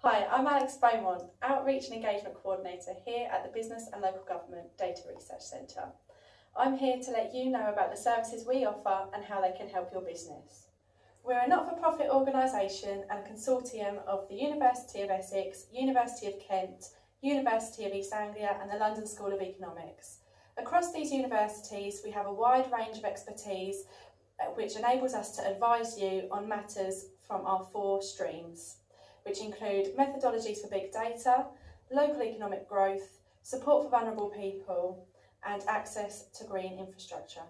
Hi, I'm Alex Beaumont, Outreach and Engagement Coordinator here at the Business and Local Government Data Research Centre. I'm here to let you know about the services we offer and how they can help your business. We're a not-for-profit organisation and a consortium of the University of Essex, University of Kent, University of East Anglia and the London School of Economics. Across these universities we have a wide range of expertise which enables us to advise you on matters from our 4 streams, which include methodologies for big data, local economic growth, support for vulnerable people and access to green infrastructure.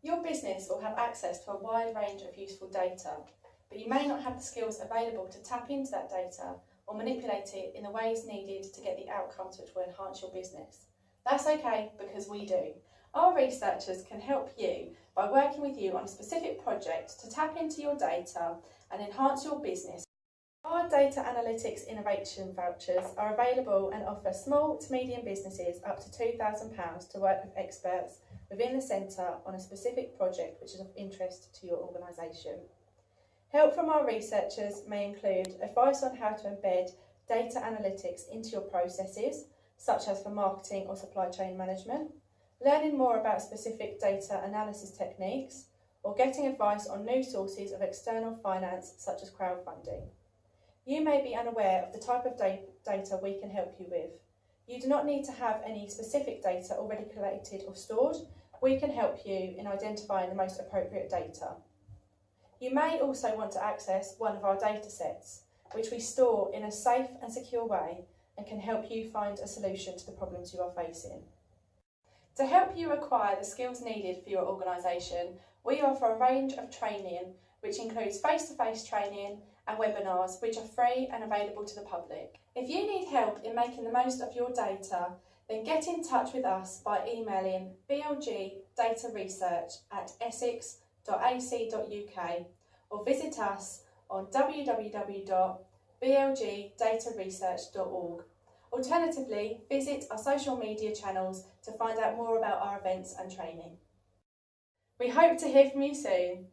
Your business will have access to a wide range of useful data, but you may not have the skills available to tap into that data or manipulate it in the ways needed to get the outcomes which will enhance your business. That's okay, because we do. Our researchers can help you by working with you on a specific project to tap into your data and enhance your business. Our data analytics innovation vouchers are available and offer small to medium businesses up to £2,000 to work with experts within the centre on a specific project which is of interest to your organisation. Help from our researchers may include advice on how to embed data analytics into your processes, such as for marketing or supply chain management, learning more about specific data analysis techniques, or getting advice on new sources of external finance such as crowdfunding. You may be unaware of the type of data we can help you with. You do not need to have any specific data already collated or stored. We can help you in identifying the most appropriate data. You may also want to access one of our data sets, which we store in a safe and secure way and can help you find a solution to the problems you are facing. To help you acquire the skills needed for your organisation, we offer a range of training which includes face-to-face training and webinars which are free and available to the public. If you need help in making the most of your data, then get in touch with us by emailing blgdataresearch@essex.ac.uk or visit us on www.blgdataresearch.org. Alternatively, visit our social media channels to find out more about our events and training. We hope to hear from you soon.